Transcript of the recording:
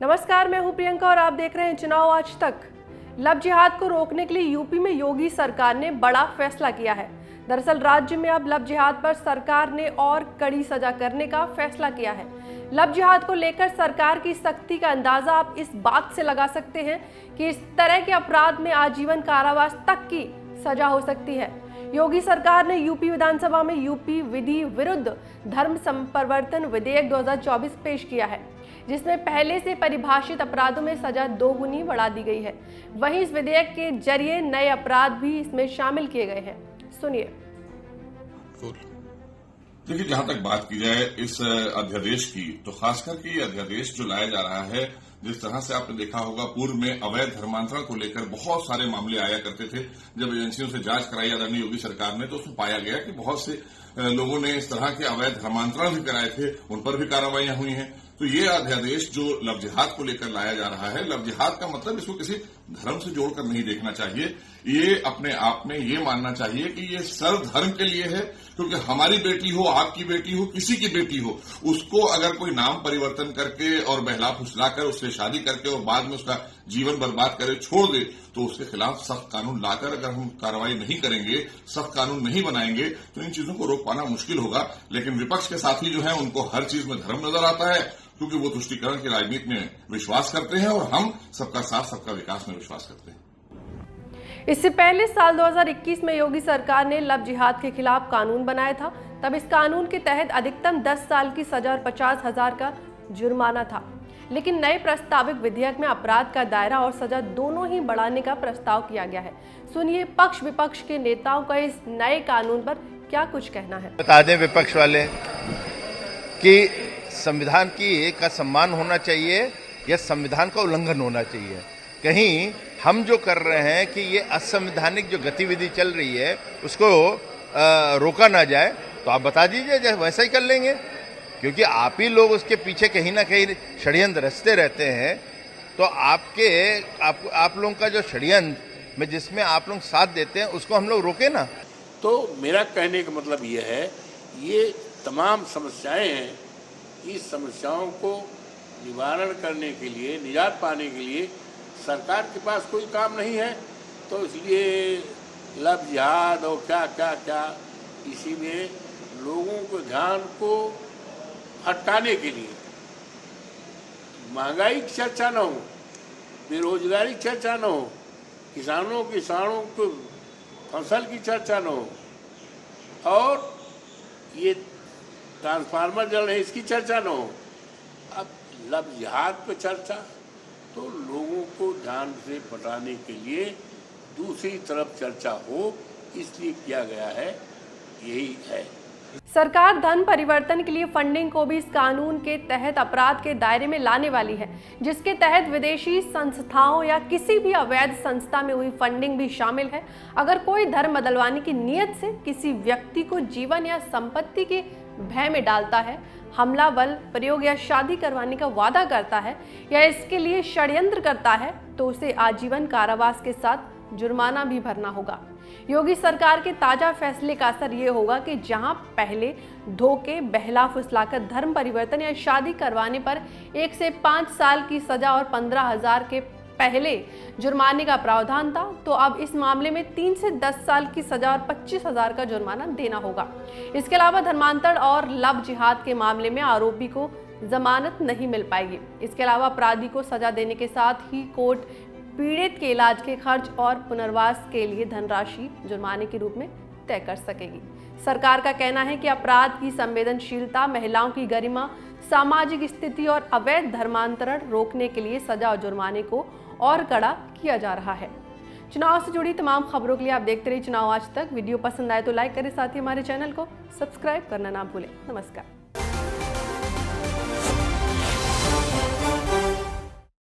नमस्कार, मैं हूं प्रियंका और आप देख रहे हैं चुनाव आज तक। लव जिहाद को रोकने के लिए यूपी में योगी सरकार ने बड़ा फैसला किया है। दरअसल राज्य में अब लव जिहाद पर सरकार ने और कड़ी सजा करने का फैसला किया है। लव जिहाद को लेकर सरकार की सख्ती का अंदाजा आप इस बात से लगा सकते हैं कि इस तरह के अपराध में आजीवन कारावास तक की सजा हो सकती है। योगी सरकार ने यूपी विधानसभा में यूपी विधि विरुद्ध धर्म संपरिवर्तन विधेयक 2024 पेश किया है, जिसमें पहले से परिभाषित अपराधों में सजा 2 गुनी बढ़ा दी गई है। वहीं इस विधेयक के जरिए नए अपराध भी इसमें शामिल किए गए हैं। सुनिए। देखिए, जहां तक बात की जाए इस अध्यादेश की, तो खासकर के ये अध्यादेश जो लाया जा रहा है, जिस तरह से आपने देखा होगा पूर्व में अवैध धर्मांतरण को लेकर बहुत सारे मामले आया करते थे। जब एजेंसियों से जांच कराई आदरणीय योगी सरकार ने, तो उसमें पाया गया कि बहुत से लोगों ने इस तरह के अवैध धर्मांतरण भी कराए थे, उन पर भी कार्रवाइयां हुई हैं। तो ये अध्यादेश जो लव जिहाद को लेकर लाया जा रहा है, लव जिहाद का मतलब इसको किसी धर्म से जोड़कर नहीं देखना चाहिए। ये अपने आप में ये मानना चाहिए कि ये सर्व धर्म के लिए है, क्योंकि हमारी बेटी हो, आपकी बेटी हो, किसी की बेटी हो, उसको अगर कोई नाम परिवर्तन करके और बहला फुसलाकर उससे शादी करके और बाद में उसका जीवन बर्बाद करे, छोड़ दे, तो उसके खिलाफ सख्त कानून लाकर अगर हम कार्रवाई नहीं करेंगे, सख्त कानून नहीं बनाएंगे, तो इन चीजों को रोक पाना मुश्किल होगा। लेकिन विपक्ष के साथी जो है, उनको हर चीज में धर्म नजर आता है, क्योंकि वो तुष्टीकरण की राजनीति में विश्वास करते हैं और हम सबका साथ सबका विकास में विश्वास करते हैं। इससे पहले साल 2021 में योगी सरकार ने लव जिहाद के खिलाफ कानून बनाया था। तब इस कानून के तहत अधिकतम 10 साल की सजा और 50,000 का जुर्माना था। लेकिन नए प्रस्तावित विधेयक में अपराध का दायरा और सजा दोनों ही बढ़ाने का प्रस्ताव किया गया है। सुनिए पक्ष विपक्ष के नेताओं का इस नए कानून पर क्या कुछ कहना है। बता दें विपक्ष वाले कि संविधान का सम्मान होना चाहिए या संविधान का उल्लंघन होना चाहिए। कहीं हम जो कर रहे हैं कि ये असंवैधानिक जो गतिविधि चल रही है उसको रोका ना जाए, तो आप बता दीजिए, वैसा ही कर लेंगे। क्योंकि आप ही लोग उसके पीछे कहीं ना कहीं षड्यंत्र रचते रहते हैं। तो आप लोगों का जो षड्यंत्र में जिसमें आप लोग साथ देते हैं, उसको हम लोग रोके ना। तो मेरा कहने का मतलब ये है, ये तमाम समस्याएं हैं, इस समस्याओं को निवारण करने के लिए, निजात पाने के लिए सरकार के पास कोई काम नहीं है। तो इसलिए लव जिहाद और क्या इसी में लोगों को ध्यान को हटाने के लिए, महंगाई की चर्चा न हो, बेरोजगारी की चर्चा न हो, किसानों को फसल की चर्चा न हो, और ये ट्रांसफार्मर जल रहे इसकी चर्चा न हो। अब लव जिहाद पर चर्चा, तो लोगों को ध्यान से पटाने के लिए दूसरी तरफ चर्चा हो, इसलिए किया गया है। यही है। सरकार धर्म परिवर्तन के लिए फंडिंग को भी इस कानून के तहत अपराध के दायरे में लाने वाली है, जिसके तहत विदेशी संस्थाओं या किसी भी अवैध संस्था में हुई फंडिंग भी शामिल है। अगर कोई धर्म बदलवाने की नीयत से किसी व्यक्ति को जीवन या संपत्ति के भय में डालता है, हमला, बल प्रयोग या शादी करवाने का वादा करता है या इसके लिए षड्यंत्र करता है, तो उसे आजीवन कारावास के साथ जुर्माना भी भरना होगा। योगी सरकार के ताजा फैसले का असर ये होगा कि जहां पहले धोखे, बहला फुसलाकर धर्म परिवर्तन या शादी करवाने पर 1 से 5 साल की सजा और 15,000 के पहले जुर्माने का प्रावधान था, तो अब इस मामले में 3 से 10 साल की सजा और 25,000 का जुर्माना देना होगा। इसके अलावा धर्मांतरण और लव जिहाद के मामले में आरोपी को जमानत नहीं मिल पाएगी। इसके अलावा अपराधी को सजा देने के साथ ही कोर्ट पीड़ित के इलाज के खर्च और पुनर्वास के लिए धनराशि जुर्माने के रूप में तय कर सकेगी। सरकार का कहना है कि अपराध की संवेदनशीलता, महिलाओं की गरिमा, सामाजिक स्थिति और अवैध धर्मांतरण रोकने के लिए सजा और जुर्माने को और कड़ा किया जा रहा है। चुनाव से जुड़ी तमाम खबरों के लिए आप देखते रहिए चुनाव आज तक। वीडियो पसंद आए तो लाइक करें, साथ ही हमारे चैनल को सब्सक्राइब करना ना भूलें। नमस्कार।